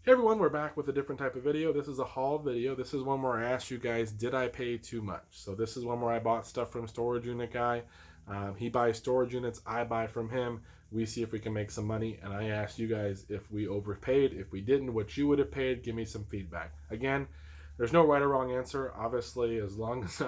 Hey everyone, we're back with a different type of video. This is a haul video. This is one where I asked you guys, did I pay too much? So this is one where I bought stuff from Storage Unit Guy. He buys storage units, I buy from him. We see if we can make some money, and I asked you guys if we overpaid. If we didn't, what you would have paid. Give me some feedback. Again, there's no right or wrong answer. Obviously, as long as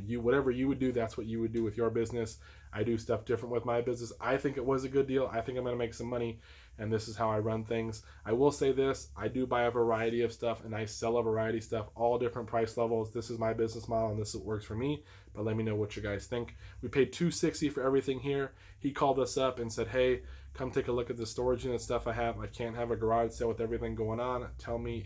you whatever you would do, that's what you would do with your business. I do stuff different with my business. I think it was a good deal. I think I'm going to make some money, and this is how I run things. I will say this, I do buy a variety of stuff, and I sell a variety of stuff, all different price levels. This is my business model, and this works for me, but let me know what you guys think. We paid $260 for everything here. He called us up and said, hey, come take a look at the storage unit stuff I have. I can't have a garage sale with everything going on. Tell me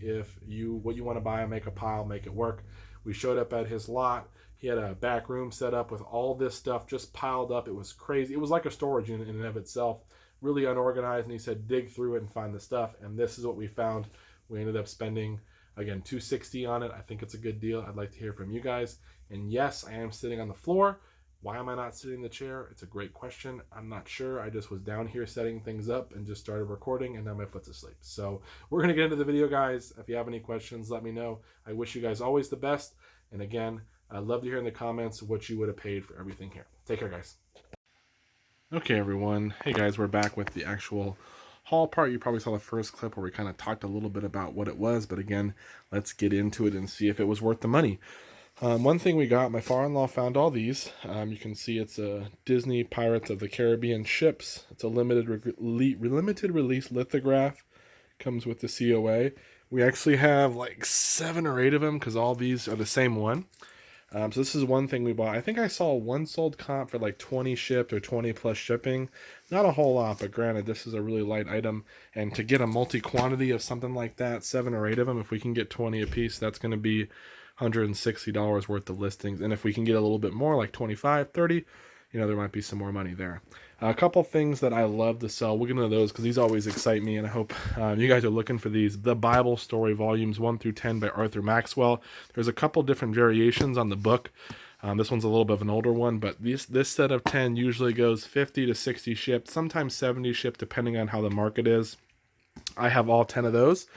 what you want to buy, make a pile, make it work. We showed up at his lot. He had a back room set up with all this stuff just piled up. It was crazy. It was like a storage unit in and of itself, really unorganized. And he said, dig through it and find the stuff. And this is what we found. We ended up spending, again, $260 on it. I think it's a good deal. I'd like to hear from you guys. And yes, I am sitting on the floor. Why am I not sitting in the chair? It's a great question. I'm not sure. I just was down here setting things up and just started recording, and now my foot's asleep. So we're going to get into the video, guys. If you have any questions, let me know. I wish you guys always the best. And again, I'd love to hear in the comments what you would have paid for everything here. Take care, guys. Okay, everyone. Hey, guys, we're back with the actual haul part. You probably saw the first clip where we kind of talked a little bit about what it was. But again, let's get into it and see if it was worth the money. One thing we got, my father-in-law found all these. You can see it's a Disney Pirates of the Caribbean ships. It's a limited release lithograph. Comes with the COA. We actually have like 7 or 8 of them because all these are the same one. So this is one thing we bought. I think I saw one sold comp for like 20 shipped or 20 plus shipping. Not a whole lot, but granted, this is a really light item. And to get a multi-quantity of something like that, 7 or 8 of them, if we can get 20 a piece, that's going to be $160 worth of listings. And if we can get a little bit more, like 25, 30, there might be some more money there. A couple things that I love to sell. We'll get into those because these always excite me, and I hope you guys are looking for these. The Bible Story Volumes 1 through 10 by Arthur Maxwell. There's a couple different variations on the book. This one's a little bit of an older one, but this set of 10 usually goes 50 to 60 shipped, sometimes 70 shipped, depending on how the market is. I have all 10 of those.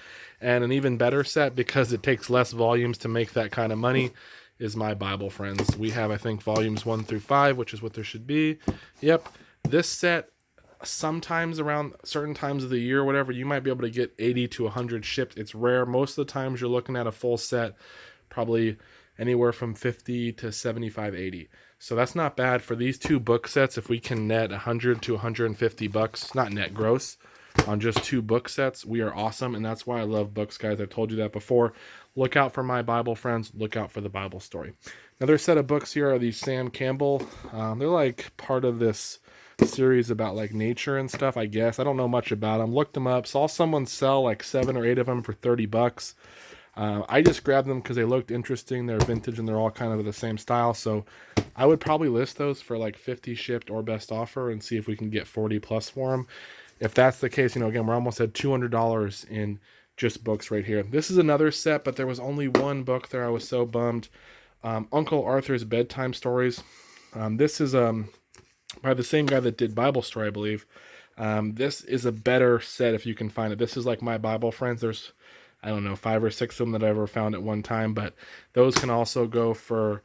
And an even better set, because it takes less volumes to make that kind of money, is my Bible Friends. We have, I think, volumes 1 through 5, which is what there should be. Yep. This set, sometimes around certain times of the year or whatever, you might be able to get 80 to 100 shipped. It's rare. Most of the times you're looking at a full set, probably anywhere from 50 to 75, 80. So that's not bad for these 2 book sets. If we can net 100 to 150 bucks, not net, gross, on just 2 book sets, we are awesome. And that's why I love books, guys. I've told you that before. Look out for my Bible Friends. Look out for the Bible Story. Another set of books here are these Sam Campbell. They're like part of this series about like nature and stuff, I guess. I don't know much about them. Looked them up. Saw someone sell like 7 or 8 of them for 30 bucks. I just grabbed them because they looked interesting. They're vintage and they're all kind of the same style. So I would probably list those for like 50 shipped or best offer and see if we can get 40 plus for them. If that's the case, again, we're almost at $200 in just books right here. This is another set, but there was only one book there. I was so bummed. Uncle Arthur's Bedtime Stories. This is by the same guy that did Bible Story, I believe. This is a better set if you can find it. This is like my Bible Friends. There's, I don't know, 5 or 6 of them that I ever found at one time, but those can also go for,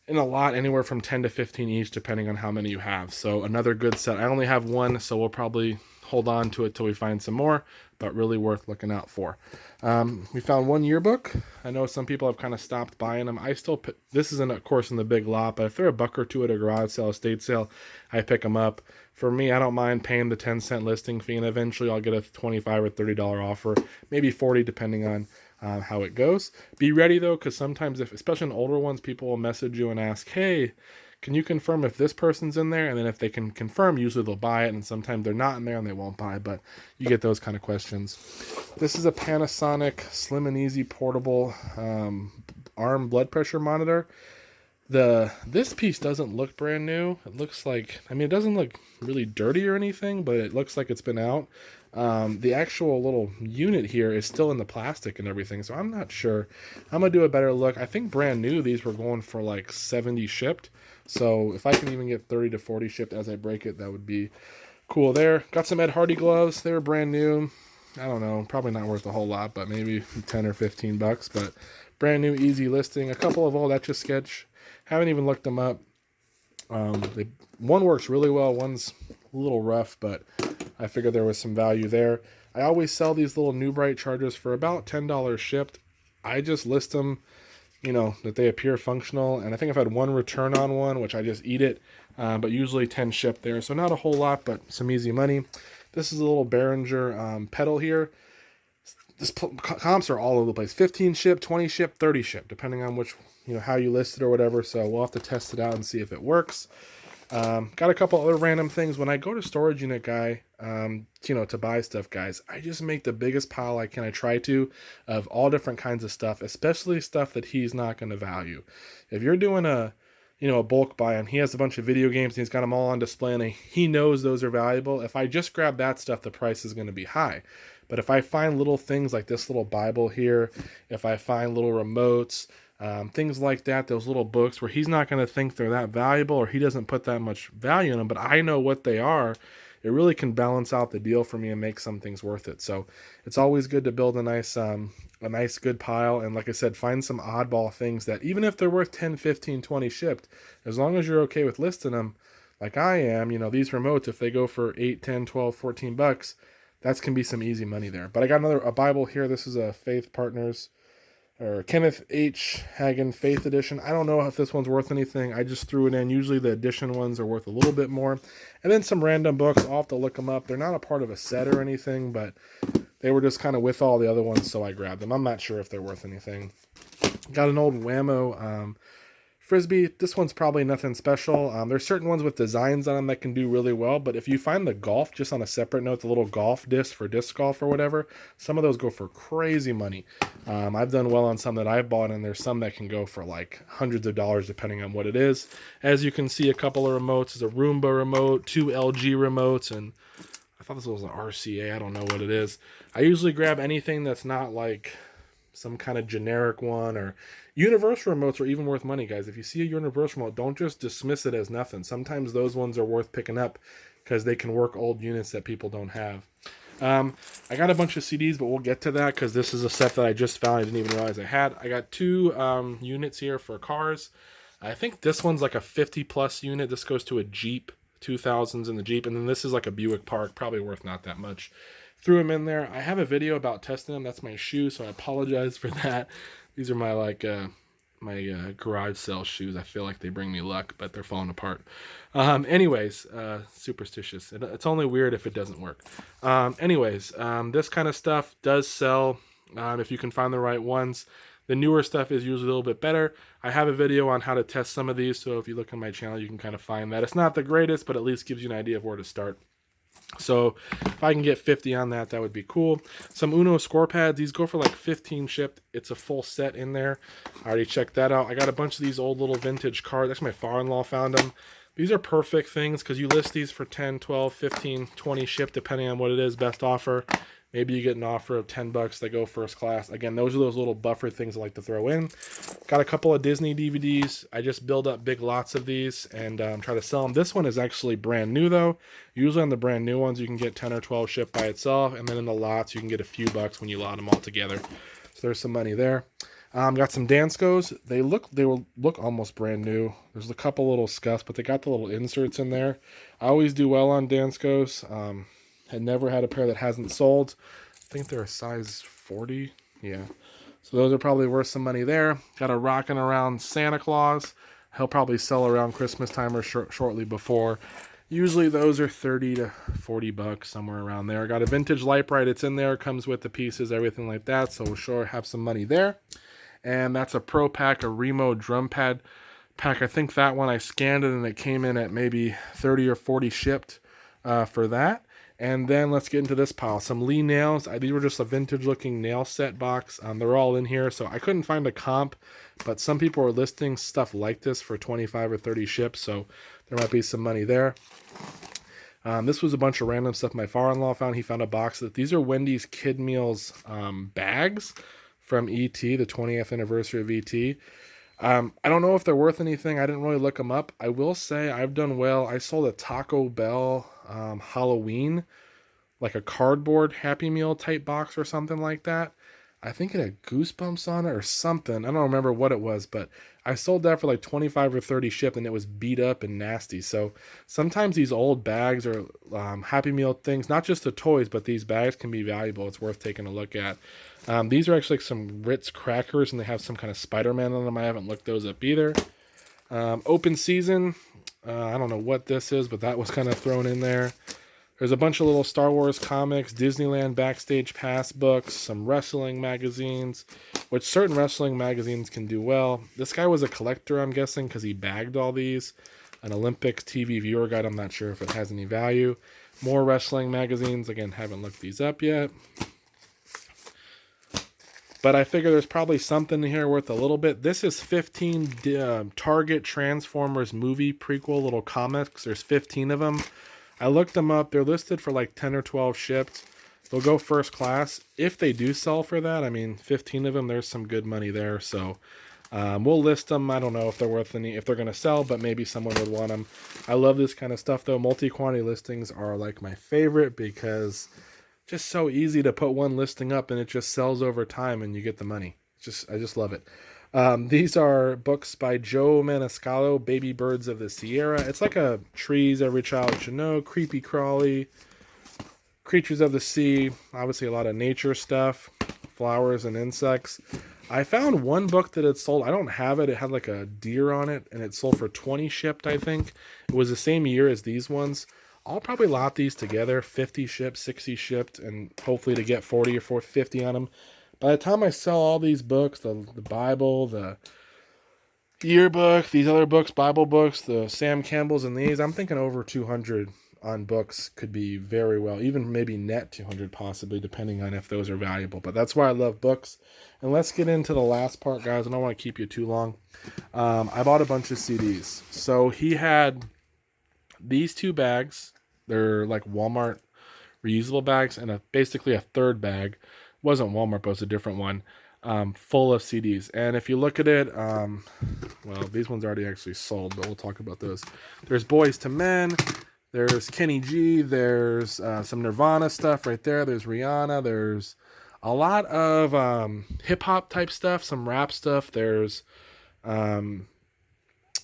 in a lot, anywhere from 10 to 15 each, depending on how many you have. So another good set. I only have one, so we'll probably hold on to it till we find some more, but really worth looking out for. We found one yearbook. I know some people have kind of stopped buying them. This isn't, of course, in the big lot, but if they're a buck or two at a garage sale, estate sale, I pick them up. For me, I don't mind paying the 10-cent listing fee, and eventually I'll get a $25 or $30 offer, maybe 40 depending on how it goes. Be ready though, because sometimes, especially in older ones, people will message you and ask, hey, can you confirm if this person's in there? And then if they can confirm, usually they'll buy it, and sometimes they're not in there and they won't buy, but you get those kind of questions. This is a Panasonic Slim and Easy portable arm blood pressure monitor. This piece doesn't look brand new. It looks like, it doesn't look really dirty or anything, but it looks like it's been out. The actual little unit here is still in the plastic and everything, so I'm not sure. I'm gonna do a better look. I think brand new these were going for like 70 shipped, so if I can even get 30 to 40 shipped as I break it, that would be cool there. Got some Ed Hardy gloves. They were brand new. I don't know, probably not worth a whole lot, but maybe 10 or 15 bucks. But brand new, easy listing. A couple of old Etch-a-Sketch. Haven't even looked them up. One works really well, one's a little rough, but I figured there was some value there. I always sell these little New Bright chargers for about $10 shipped. I just list them, that they appear functional, and I think I've had one return on one, which I just eat it, but usually 10 shipped there, so not a whole lot, but some easy money. This is a little Behringer pedal here. Comps are all over the place. 15 ship, 20 ship, 30 ship, depending on which, how you list it or whatever. So we'll have to test it out and see if it works. Got a couple other random things. When I go to Storage Unit Guy, to buy stuff, guys, I just make the biggest pile I can. I try to, of all different kinds of stuff, especially stuff that he's not going to value. If you're doing a bulk buy and he has a bunch of video games and he's got them all on display and he knows those are valuable, if I just grab that stuff, the price is going to be high. But if I find little things like this little Bible here, if I find little remotes, things like that, those little books where he's not going to think they're that valuable or he doesn't put that much value in them, but I know what they are, it really can balance out the deal for me and make some things worth it. So it's always good to build a nice good pile. And like I said, find some oddball things that even if they're worth 10, 15, 20 shipped, as long as you're okay with listing them, like I am, these remotes, if they go for 8, 10, 12, 14 bucks, that can be some easy money there. But I got a Bible here. This is a Faith Partners or Kenneth H. Hagin Faith Edition. I don't know if this one's worth anything. I just threw it in. Usually the edition ones are worth a little bit more. And then some random books. I'll have to look them up. They're not a part of a set or anything, but they were just kind of with all the other ones, so I grabbed them. I'm not sure if they're worth anything. Got an old Whammo Frisbee. This one's probably nothing special. There's certain ones with designs on them that can do really well, but if you find the golf, just on a separate note, the little golf disc for disc golf or whatever, some of those go for crazy money. I've done well on some that I've bought, and there's some that can go for like hundreds of dollars depending on what it is. As you can see, a couple of remotes. There's a Roomba remote, 2 LG remotes, and I thought this was an RCA. I don't know what it is. I usually grab anything that's not like some kind of generic one. Or universal remotes are even worth money, guys. If you see a universal remote, don't just dismiss it as nothing. Sometimes those ones are worth picking up because they can work old units that people don't have. I got a bunch of CDs, but we'll get to that because this is a set that I just found. I didn't even realize I had. I got 2 units here for cars. I think this one's like a 50 plus unit. This goes to a Jeep, 2000s in the Jeep, and then this is like a Buick Park, probably worth not that much. Threw them in there. I have a video about testing them. That's my shoe, so I apologize for that. These are my my garage sale shoes. I feel like they bring me luck, but they're falling apart. Anyways, superstitious. It's only weird if it doesn't work. This kind of stuff does sell if you can find the right ones. The newer stuff is usually a little bit better. I have a video on how to test some of these, so if you look on my channel, you can kind of find that. It's not the greatest, but at least gives you an idea of where to start. So if I can get 50 on that, that would be cool. Some Uno score pads. These go for like 15 shipped. It's a full set in there. I already checked that out. I got a bunch of these old little vintage cards. Actually, my father-in-law found them. These are perfect things because you list these for 10, 12, 15, 20 shipped, depending on what it is, best offer. Maybe you get an offer of 10 bucks. They go first class. Again, those are those little buffer things I like to throw in. Got a couple of Disney DVDs. I just build up big lots of these and try to sell them. This one is actually brand new, though. Usually on the brand new ones, you can get 10 or 12 shipped by itself. And then in the lots, you can get a few bucks when you lot them all together. So there's some money there. Got some Danskos. They will look almost brand new. There's a couple little scuffs, but they got the little inserts in there. I always do well on Danskos. Had never had a pair that hasn't sold. I think they're a size 40. Yeah. So those are probably worth some money there. Got a rocking around Santa Claus. He'll probably sell around Christmas time or shortly before. Usually those are 30 to 40 bucks, somewhere around there. Got a vintage light bright. It's in there. Comes with the pieces, everything like that. So we'll sure have some money there. And that's a Pro Pack, a Remo drum pad pack. I think that one I scanned it and it came in at maybe 30 or 40 shipped for that. And then let's get into this pile. Some Lee nails. These were just a vintage looking nail set box. They're all in here. So I couldn't find a comp, but some people are listing stuff like this for 25 or 30 ships. So there might be some money there. This was a bunch of random stuff my father-in-law found. He found a box that these are Wendy's Kid Meals bags from E.T., the 20th anniversary of E.T. I don't know if they're worth anything. I didn't really look them up. I will say I've done well. I sold a Taco Bell Halloween like a cardboard Happy Meal type box or something like that. I think it had Goosebumps on it or something. I don't remember what it was, but I sold that for like 25 or 30 shipped, and it was beat up and nasty. So sometimes these old bags or Happy Meal things, not just the toys, but these bags can be valuable. It's worth taking a look at. These are actually like some Ritz crackers, and they have some kind of Spider-Man on them. I haven't looked those up either. Open season. I don't know what this is, but that was kind of thrown in there. There's a bunch of little Star Wars comics, Disneyland Backstage Pass books, some wrestling magazines, which certain wrestling magazines can do well. This guy was a collector, I'm guessing, because he bagged all these. An Olympics TV viewer guide, I'm not sure if it has any value. More wrestling magazines, again, haven't looked these up yet. But I figure there's probably something here worth a little bit. This is 15 Target Transformers movie prequel little comics. There's 15 of them. I looked them up. They're listed for like 10 or 12 shipped. They'll go first class. If they do sell for that, I mean, 15 of them, there's some good money there. So we'll list them. I don't know if they're worth any, if they're going to sell, but maybe someone would want them. I love this kind of stuff, though. Multi-quantity listings are like my favorite because just so easy to put one listing up and it just sells over time and you get the money. I just love it. These are books by Joe Maniscalco, Baby Birds of the Sierra. It's like a Trees Every Child Should Know, Creepy Crawly, Creatures of the Sea, obviously a lot of nature stuff, flowers and insects. I found one book that had sold. I don't have it. It had like a deer on it, and it sold for 20 shipped, I think. It was the same year as these ones. I'll probably lot these together, 50 shipped, 60 shipped, and hopefully to get 40 or 50 on them. By the time I sell all these books, the Bible, the yearbook, these other books, Bible books, the Sam Campbell's and these, I'm thinking over 200 on books could be very well, even maybe net 200 possibly, depending on if those are valuable. But that's why I love books. And let's get into the last part, guys. I don't want to keep you too long. I bought a bunch of CDs. So he had these two bags. They're like Walmart reusable bags, and basically a third bag. Wasn't Walmart, but it was a different one, full of CDs. And if you look at it, well, these ones already actually sold, but we'll talk about those. There's Boys to Men, there's Kenny G, there's some Nirvana stuff right there, there's Rihanna, there's a lot of hip-hop type stuff, some rap stuff, there's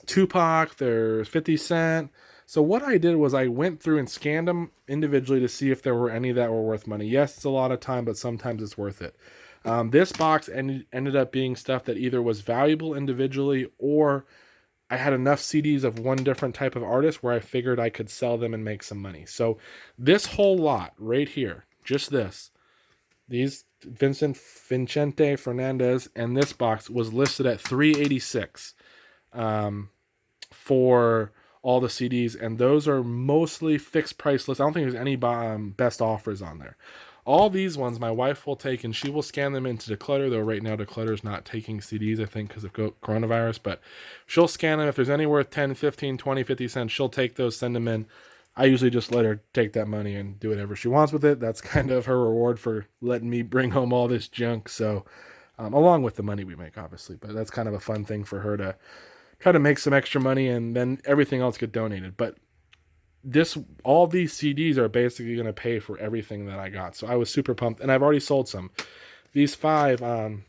Tupac, there's 50 Cent. So what I did was I went through and scanned them individually to see if there were any that were worth money. Yes, it's a lot of time, but sometimes it's worth it. This box ended up being stuff that either was valuable individually or I had enough CDs of one different type of artist where I figured I could sell them and make some money. So this whole lot right here, just this, these Vicente Fernandez and this box was listed at $386 for all the CDs, and those are mostly fixed price lists. I don't think there's any best offers on there. All these ones my wife will take, and she will scan them into Declutter, though right now Declutter's not taking CDs, I think, because of coronavirus, but she'll scan them. If there's any worth 10, 15, 20, 50 cents, she'll take those, send them in. I usually just let her take that money and do whatever she wants with it. That's kind of her reward for letting me bring home all this junk, so along with the money we make, obviously, but that's kind of a fun thing for her to try to make some extra money, and then everything else get donated. But all these CDs are basically going to pay for everything that I got. So I was super pumped, and I've already sold some. These 5,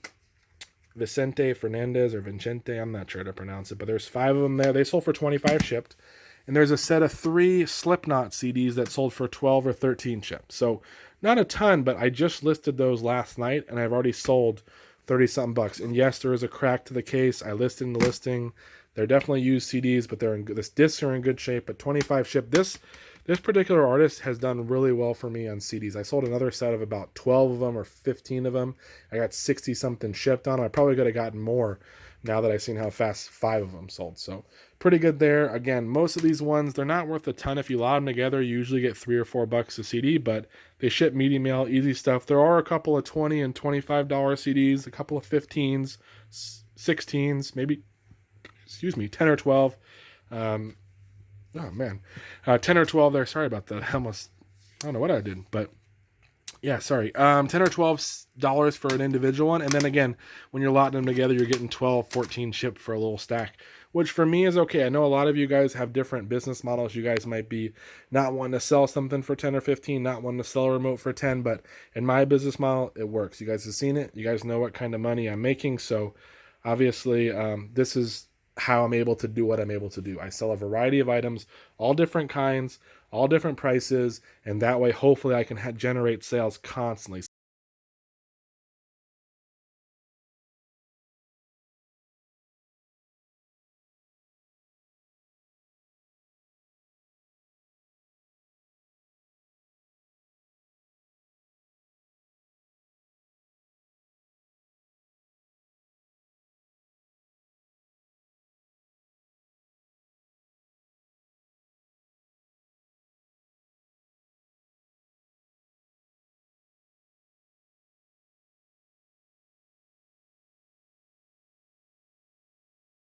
Vicente Fernandez or Vincente, I'm not sure how to pronounce it, but there's 5 of them there. They sold for 25 shipped. And there's a set of 3 Slipknot CDs that sold for 12 or 13 shipped. So not a ton, but I just listed those last night, and I've already sold 30-something bucks. And yes, there is a crack to the case. I listed in the listing. They're definitely used CDs, but the discs are in good shape. But 25 shipped. This particular artist has done really well for me on CDs. I sold another set of about 12 of them or 15 of them. I got 60-something shipped on. I probably could have gotten more now that I've seen how fast 5 of them sold. So pretty good there. Again, most of these ones, they're not worth a ton. If you lot them together, you usually get $3 or $4 a CD, but they ship medium mail, easy stuff. There are a couple of $20 and $25 CDs, a couple of 15s, 16s, maybe, 10 or 12. Oh man, 10 or 12 there. Sorry about that. I don't know what I did, but yeah, sorry. 10 or $12 for an individual one. And then again, when you're lotting them together, you're getting 12, 14 shipped for a little stack, which for me is okay. I know a lot of you guys have different business models. You guys might be not wanting to sell something for 10 or 15, not wanting to sell a remote for 10, but in my business model, it works. You guys have seen it. You guys know what kind of money I'm making. So obviously, this is how I'm able to do what I'm able to do. I sell a variety of items, all different kinds, all different prices, and that way, hopefully, I can generate sales constantly.